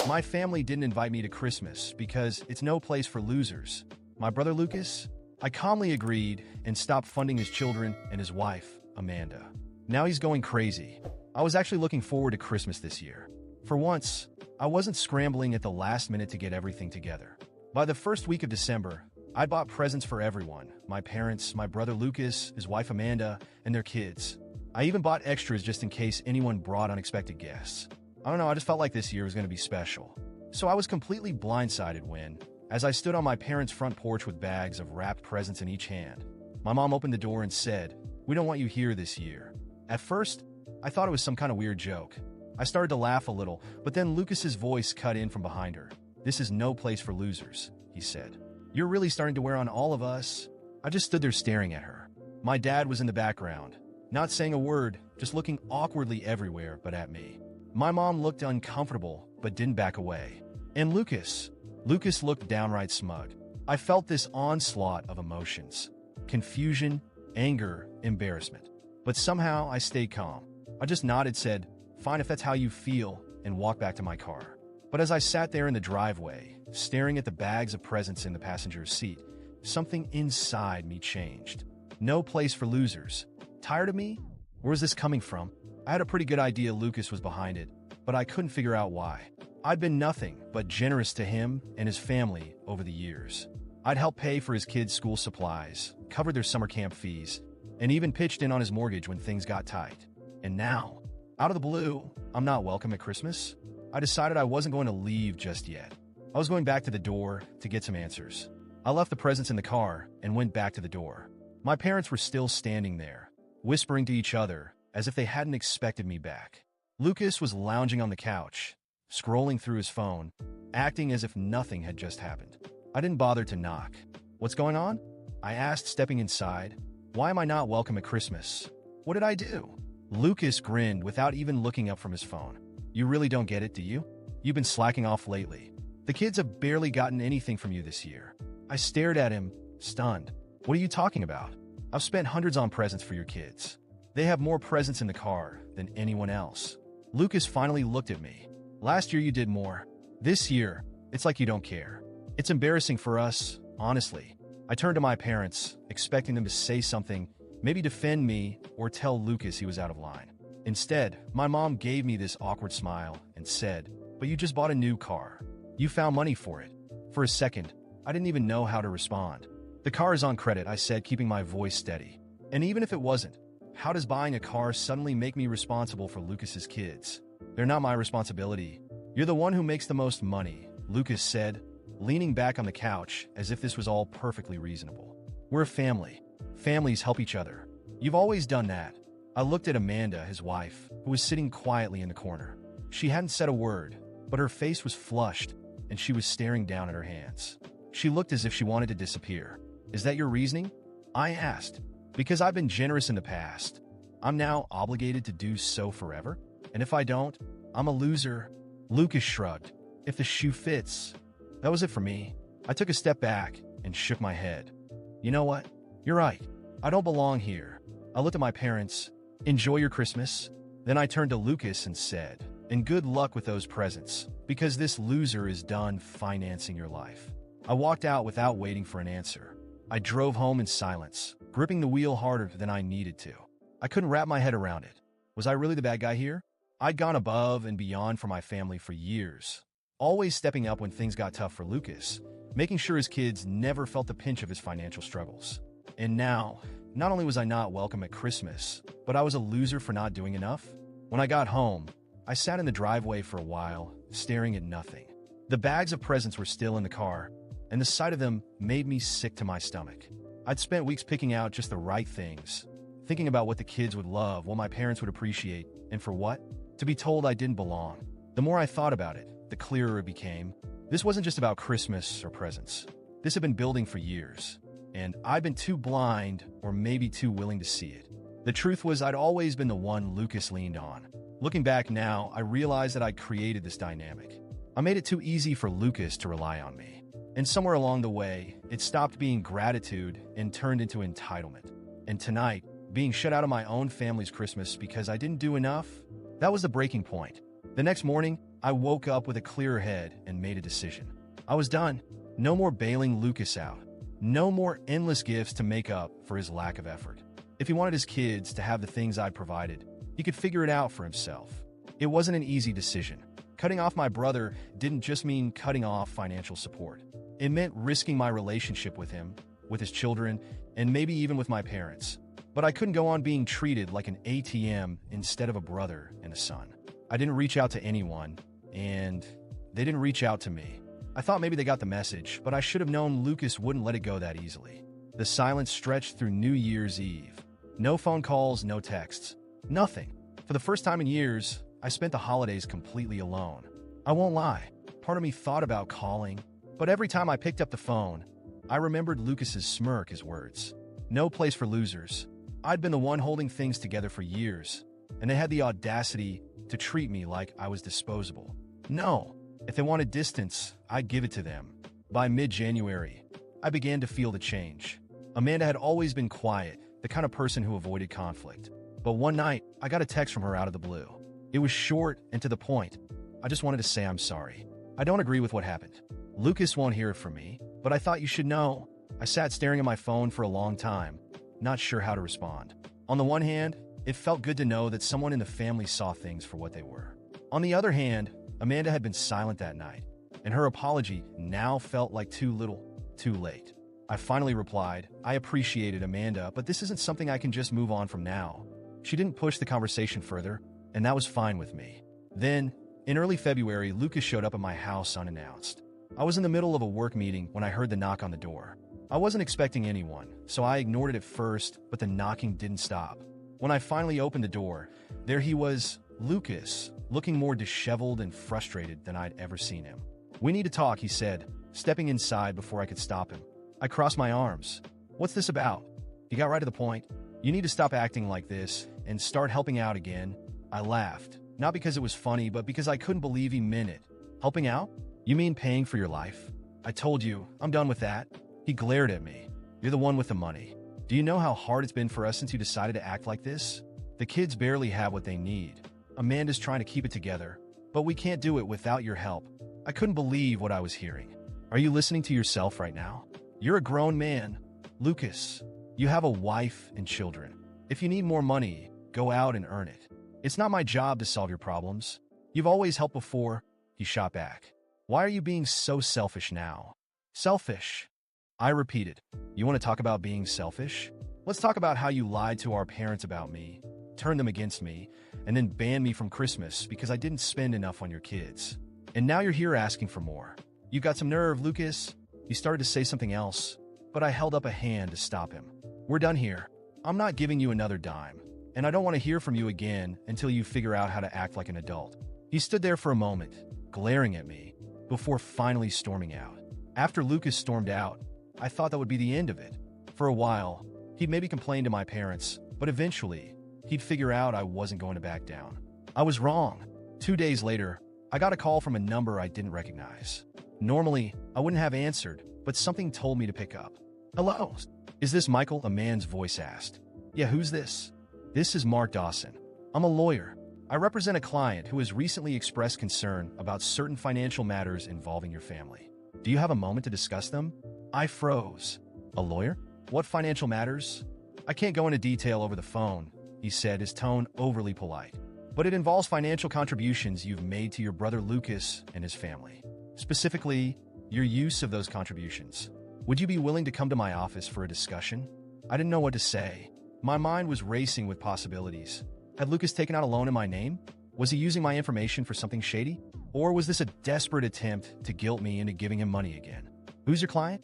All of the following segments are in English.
My family didn't invite me to Christmas because it's no place for losers. My brother Lucas? I calmly agreed and stopped funding his children and his wife, Amanda. Now he's going crazy. I was actually looking forward to Christmas this year. For once, I wasn't scrambling at the last minute to get everything together. By the first week of December, I bought presents for everyone: my parents, my brother Lucas, his wife Amanda, and their kids. I even bought extras just in case anyone brought unexpected guests. I don't know, I just felt like this year was going to be special. So I was completely blindsided when, as I stood on my parents' front porch with bags of wrapped presents in each hand, my mom opened the door and said, "We don't want you here this year." At first, I thought it was some kind of weird joke. I started to laugh a little, but then Lucas's voice cut in from behind her. "This is no place for losers," he said. "You're really starting to wear on all of us." I just stood there staring at her. My dad was in the background, not saying a word, just looking awkwardly everywhere but at me. My mom looked uncomfortable, but didn't back away. And Lucas looked downright smug. I felt this onslaught of emotions: confusion, anger, embarrassment. But somehow I stayed calm. I just nodded, said, "Fine if that's how you feel," and walked back to my car. But as I sat there in the driveway, staring at the bags of presents in the passenger's seat, something inside me changed. No place for losers. Tired of me? Where is this coming from? I had a pretty good idea Lucas was behind it, but I couldn't figure out why. I'd been nothing but generous to him and his family over the years. I'd helped pay for his kids' school supplies, covered their summer camp fees, and even pitched in on his mortgage when things got tight. And now, out of the blue, I'm not welcome at Christmas. I decided I wasn't going to leave just yet. I was going back to the door to get some answers. I left the presents in the car and went back to the door. My parents were still standing there, whispering to each other as if they hadn't expected me back. Lucas was lounging on the couch, scrolling through his phone, acting as if nothing had just happened. I didn't bother to knock. "What's going on?" I asked, stepping inside. "Why am I not welcome at Christmas? What did I do?" Lucas grinned without even looking up from his phone. "You really don't get it, do you? You've been slacking off lately. The kids have barely gotten anything from you this year." I stared at him, stunned. "What are you talking about? I've spent hundreds on presents for your kids. They have more presents in the car than anyone else." Lucas finally looked at me. "Last year you did more. This year, it's like you don't care. It's embarrassing for us, honestly." I turned to my parents, expecting them to say something, maybe defend me or tell Lucas he was out of line. Instead, my mom gave me this awkward smile and said, "But you just bought a new car. You found money for it." For a second, I didn't even know how to respond. "The car is on credit," I said, keeping my voice steady. "And even if it wasn't, how does buying a car suddenly make me responsible for Lucas's kids? They're not my responsibility." "You're the one who makes the most money," Lucas said, leaning back on the couch as if this was all perfectly reasonable. "We're a family. Families help each other. You've always done that." I looked at Amanda, his wife, who was sitting quietly in the corner. She hadn't said a word, but her face was flushed, and she was staring down at her hands. She looked as if she wanted to disappear. "Is that your reasoning?" I asked. "Because I've been generous in the past. I'm now obligated to do so forever? And if I don't, I'm a loser?" Lucas shrugged. "If the shoe fits." That was it for me. I took a step back and shook my head. "You know what? You're right. I don't belong here." I looked at my parents. "Enjoy your Christmas." Then I turned to Lucas and said, "And good luck with those presents, because this loser is done financing your life." I walked out without waiting for an answer. I drove home in silence, gripping the wheel harder than I needed to. I couldn't wrap my head around it. Was I really the bad guy here? I'd gone above and beyond for my family for years, always stepping up when things got tough for Lucas, making sure his kids never felt the pinch of his financial struggles. And now, not only was I not welcome at Christmas, but I was a loser for not doing enough. When I got home, I sat in the driveway for a while, staring at nothing. The bags of presents were still in the car, and the sight of them made me sick to my stomach. I'd spent weeks picking out just the right things, thinking about what the kids would love, what my parents would appreciate, and for what? To be told I didn't belong. The more I thought about it, the clearer it became. This wasn't just about Christmas or presents. This had been building for years, and I'd been too blind or maybe too willing to see it. The truth was I'd always been the one Lucas leaned on. Looking back now, I realized that I'd created this dynamic. I made it too easy for Lucas to rely on me. And somewhere along the way, it stopped being gratitude and turned into entitlement. And tonight, being shut out of my own family's Christmas because I didn't do enough, that was the breaking point. The next morning, I woke up with a clearer head and made a decision. I was done. No more bailing Lucas out. No more endless gifts to make up for his lack of effort. If he wanted his kids to have the things I'd provided, he could figure it out for himself. It wasn't an easy decision. Cutting off my brother didn't just mean cutting off financial support. It meant risking my relationship with him, with his children, and maybe even with my parents. But I couldn't go on being treated like an ATM instead of a brother and a son. I didn't reach out to anyone, and they didn't reach out to me. I thought maybe they got the message, but I should have known Lucas wouldn't let it go that easily. The silence stretched through New Year's Eve. No phone calls, no texts. Nothing. For the first time in years, I spent the holidays completely alone. I won't lie, part of me thought about calling, but every time I picked up the phone, I remembered Lucas's smirk, his words. No place for losers. I'd been the one holding things together for years, and they had the audacity to treat me like I was disposable. No, if they wanted distance, I'd give it to them. By mid-January, I began to feel the change. Amanda had always been quiet, the kind of person who avoided conflict. But one night, I got a text from her out of the blue. It was short and to the point. I just wanted to say I'm sorry. I don't agree with what happened. Lucas won't hear it from me, but I thought you should know. I sat staring at my phone for a long time, not sure how to respond. On the one hand, it felt good to know that someone in the family saw things for what they were. On the other hand, Amanda had been silent that night, and her apology now felt like too little, too late. I finally replied, I appreciate it, Amanda, but this isn't something I can just move on from now. She didn't push the conversation further, and that was fine with me. Then, in early February, Lucas showed up at my house unannounced. I was in the middle of a work meeting when I heard the knock on the door. I wasn't expecting anyone, so I ignored it at first, but the knocking didn't stop. When I finally opened the door, there he was, Lucas, looking more disheveled and frustrated than I'd ever seen him. We need to talk, he said, stepping inside before I could stop him. I crossed my arms. What's this about? He got right to the point. You need to stop acting like this and start helping out again. I laughed, not because it was funny, but because I couldn't believe he meant it. Helping out? You mean paying for your life? I told you, I'm done with that. He glared at me. You're the one with the money. Do you know how hard it's been for us since you decided to act like this? The kids barely have what they need. Amanda's trying to keep it together, but we can't do it without your help. I couldn't believe what I was hearing. Are you listening to yourself right now? You're a grown man. Lucas, you have a wife and children. If you need more money, go out and earn it. It's not my job to solve your problems. You've always helped before. He shot back. Why are you being so selfish now? Selfish. I repeated. You want to talk about being selfish? Let's talk about how you lied to our parents about me, turned them against me, and then banned me from Christmas because I didn't spend enough on your kids. And now you're here asking for more. You got some nerve, Lucas. He started to say something else, but I held up a hand to stop him. We're done here. I'm not giving you another dime, and I don't want to hear from you again until you figure out how to act like an adult. He stood there for a moment, glaring at me, before finally storming out. After Lucas stormed out, I thought that would be the end of it. For a while, he'd maybe complain to my parents, but eventually, he'd figure out I wasn't going to back down. I was wrong. 2 days later, I got a call from a number I didn't recognize. Normally, I wouldn't have answered, but something told me to pick up. Hello? Is this Michael? A man's voice asked. Yeah, who's this? This is Mark Dawson. I'm a lawyer. I represent a client who has recently expressed concern about certain financial matters involving your family. Do you have a moment to discuss them? I froze. A lawyer? What financial matters? I can't go into detail over the phone, he said, his tone overly polite. But it involves financial contributions you've made to your brother Lucas and his family. Specifically, your use of those contributions. Would you be willing to come to my office for a discussion? I didn't know what to say. My mind was racing with possibilities. Had Lucas taken out a loan in my name? Was he using my information for something shady? Or was this a desperate attempt to guilt me into giving him money again? Who's your client?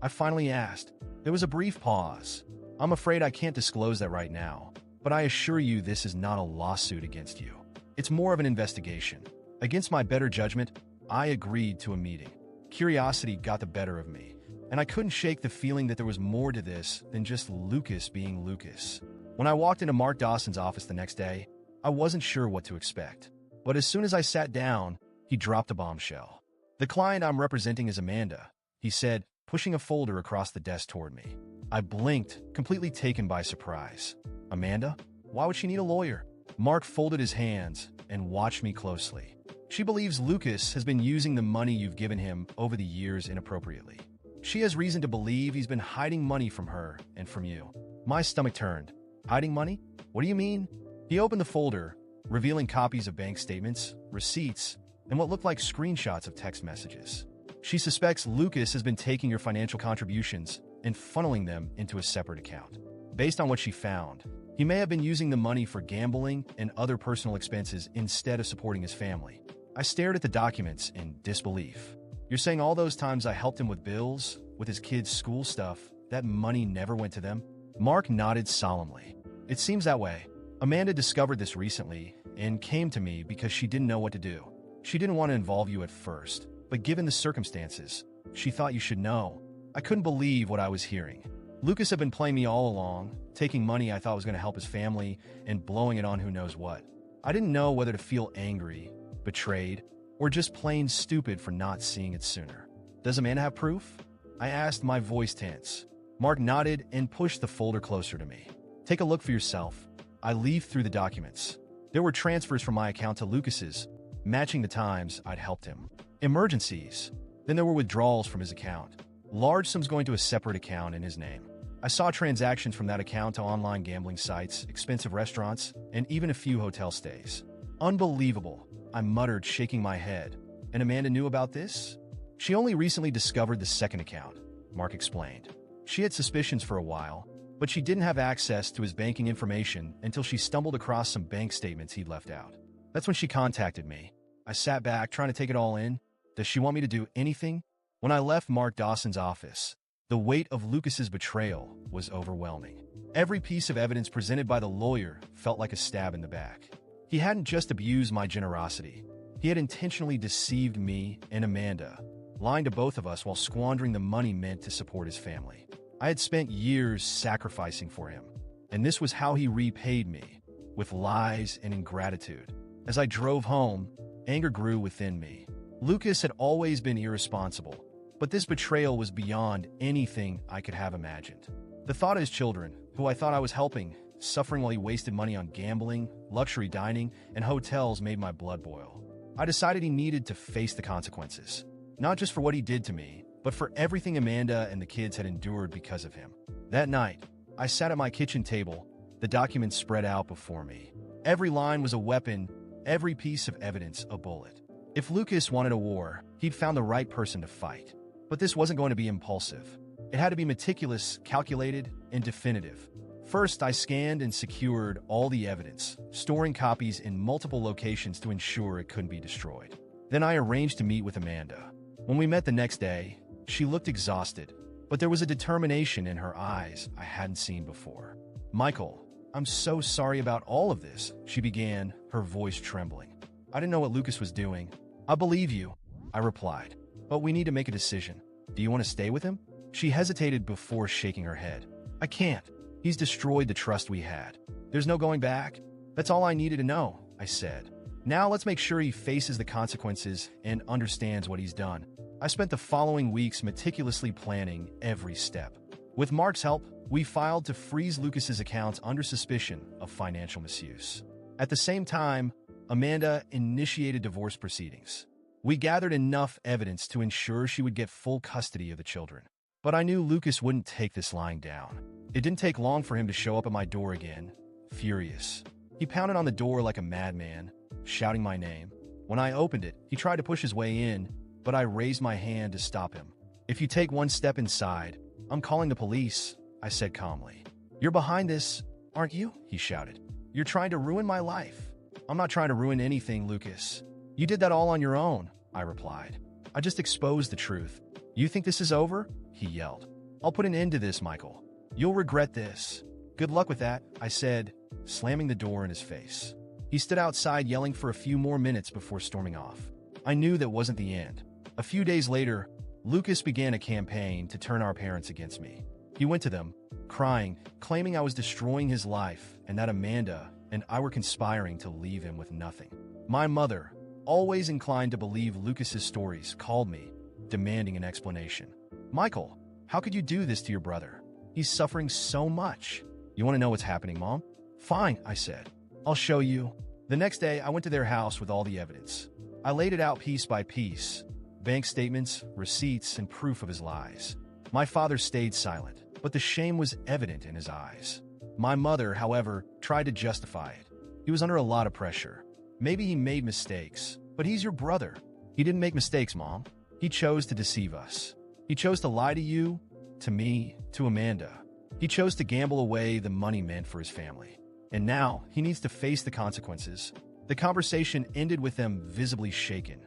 I finally asked. There was a brief pause. I'm afraid I can't disclose that right now, but I assure you this is not a lawsuit against you. It's more of an investigation. Against my better judgment, I agreed to a meeting. Curiosity got the better of me, and I couldn't shake the feeling that there was more to this than just Lucas being Lucas. When I walked into Mark Dawson's office the next day, I wasn't sure what to expect. But as soon as I sat down, he dropped a bombshell. The client I'm representing is Amanda, he said, pushing a folder across the desk toward me. I blinked, completely taken by surprise. Amanda? Why would she need a lawyer? Mark folded his hands and watched me closely. She believes Lucas has been using the money you've given him over the years inappropriately. She has reason to believe he's been hiding money from her and from you. My stomach turned. Hiding money? What do you mean? He opened the folder, revealing copies of bank statements, receipts, and what looked like screenshots of text messages. She suspects Lucas has been taking your financial contributions and funneling them into a separate account. Based on what she found, he may have been using the money for gambling and other personal expenses instead of supporting his family. I stared at the documents in disbelief. You're saying all those times I helped him with bills, with his kids' school stuff, that money never went to them? Mark nodded solemnly. It seems that way. Amanda discovered this recently and came to me because she didn't know what to do. She didn't want to involve you at first, but given the circumstances, she thought you should know. I couldn't believe what I was hearing. Lucas had been playing me all along, taking money I thought was going to help his family and blowing it on who knows what. I didn't know whether to feel angry, betrayed, or just plain stupid for not seeing it sooner. Does Amanda have proof? I asked, my voice tense. Mark nodded and pushed the folder closer to me. Take a look for yourself. I leafed through the documents. There were transfers from my account to Lucas's, matching the times I'd helped him. Emergencies. Then there were withdrawals from his account. Large sums going to a separate account in his name. I saw transactions from that account to online gambling sites, expensive restaurants, and even a few hotel stays. Unbelievable, I muttered, shaking my head. And Amanda knew about this? She only recently discovered the second account, Mark explained. She had suspicions for a while, but she didn't have access to his banking information until she stumbled across some bank statements he'd left out. That's when she contacted me. I sat back, trying to take it all in. Does she want me to do anything? When I left Mark Dawson's office, the weight of Lucas's betrayal was overwhelming. Every piece of evidence presented by the lawyer felt like a stab in the back. He hadn't just abused my generosity. He had intentionally deceived me and Amanda, lying to both of us while squandering the money meant to support his family. I had spent years sacrificing for him, and this was how he repaid me, with lies and ingratitude. As I drove home, anger grew within me. Lucas had always been irresponsible, but this betrayal was beyond anything I could have imagined. The thought of his children, who I thought I was helping, suffering while he wasted money on gambling, luxury dining, and hotels made my blood boil. I decided he needed to face the consequences, not just for what he did to me, but for everything Amanda and the kids had endured because of him. That night, I sat at my kitchen table, the documents spread out before me. Every line was a weapon, every piece of evidence a bullet. If Lucas wanted a war, he'd found the right person to fight. But this wasn't going to be impulsive. It had to be meticulous, calculated, and definitive. First, I scanned and secured all the evidence, storing copies in multiple locations to ensure it couldn't be destroyed. Then I arranged to meet with Amanda. When we met the next day, she looked exhausted, but there was a determination in her eyes I hadn't seen before. Michael, I'm so sorry about all of this, she began, her voice trembling. I didn't know what Lucas was doing. I believe you, I replied, but we need to make a decision. Do you want to stay with him? She hesitated before shaking her head. I can't. He's destroyed the trust we had. There's no going back. That's all I needed to know, I said. Now let's make sure he faces the consequences and understands what he's done. I spent the following weeks meticulously planning every step. With Mark's help, we filed to freeze Lucas's accounts under suspicion of financial misuse. At the same time, Amanda initiated divorce proceedings. We gathered enough evidence to ensure she would get full custody of the children. But I knew Lucas wouldn't take this lying down. It didn't take long for him to show up at my door again, furious. He pounded on the door like a madman, shouting my name. When I opened it, he tried to push his way in, but I raised my hand to stop him. If you take one step inside, I'm calling the police, I said calmly. You're behind this, aren't you? He shouted. You're trying to ruin my life. I'm not trying to ruin anything, Lucas. You did that all on your own, I replied. I just exposed the truth. You think this is over? He yelled. I'll put an end to this, Michael. You'll regret this. Good luck with that, I said, slamming the door in his face. He stood outside yelling for a few more minutes before storming off. I knew that wasn't the end. A few days later, Lucas began a campaign to turn our parents against me. He went to them, crying, claiming I was destroying his life and that Amanda and I were conspiring to leave him with nothing. My mother, always inclined to believe Lucas's stories, called me, demanding an explanation. Michael, how could you do this to your brother? He's suffering so much. You want to know what's happening, Mom? Fine, I said. I'll show you. The next day, I went to their house with all the evidence. I laid it out piece by piece, bank statements, receipts, and proof of his lies. My father stayed silent, but the shame was evident in his eyes. My mother, however, tried to justify it. He was under a lot of pressure. Maybe he made mistakes, but he's your brother. He didn't make mistakes, Mom. He chose to deceive us. He chose to lie to you, to me, to Amanda. He chose to gamble away the money meant for his family. And now he needs to face the consequences. The conversation ended with them visibly shaken.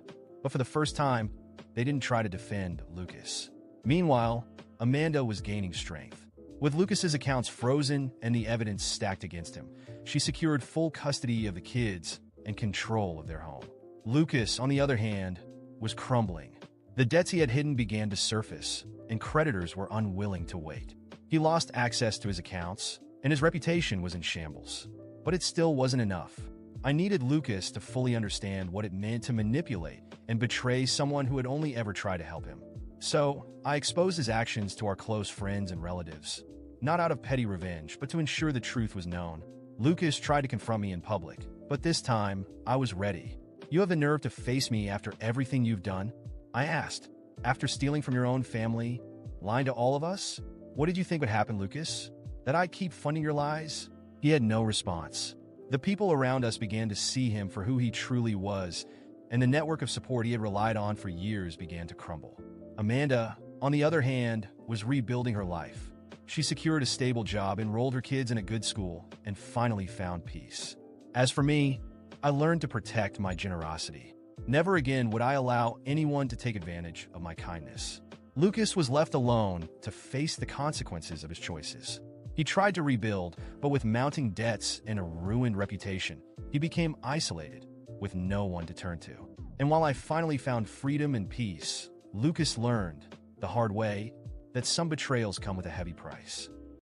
But for the first time, they didn't try to defend Lucas. Meanwhile, Amanda was gaining strength. With Lucas's accounts frozen and the evidence stacked against him, she secured full custody of the kids and control of their home. Lucas, on the other hand, was crumbling. The debts he had hidden began to surface, and creditors were unwilling to wait. He lost access to his accounts, and his reputation was in shambles. But it still wasn't enough. I needed Lucas to fully understand what it meant to manipulate and betray someone who had only ever tried to help him. So, I exposed his actions to our close friends and relatives, not out of petty revenge, but to ensure the truth was known. Lucas tried to confront me in public, but this time, I was ready. "You have the nerve to face me after everything you've done?" I asked. "After stealing from your own family, lying to all of us? What did you think would happen, Lucas? That I'd keep funding your lies?" He had no response. The people around us began to see him for who he truly was, and the network of support he had relied on for years began to crumble. Amanda, on the other hand, was rebuilding her life. She secured a stable job, enrolled her kids in a good school, and finally found peace. As for me, I learned to protect my generosity. Never again would I allow anyone to take advantage of my kindness. Lucas was left alone to face the consequences of his choices. He tried to rebuild, but with mounting debts and a ruined reputation, he became isolated, with no one to turn to. And while I finally found freedom and peace, Lucas learned, the hard way, that some betrayals come with a heavy price.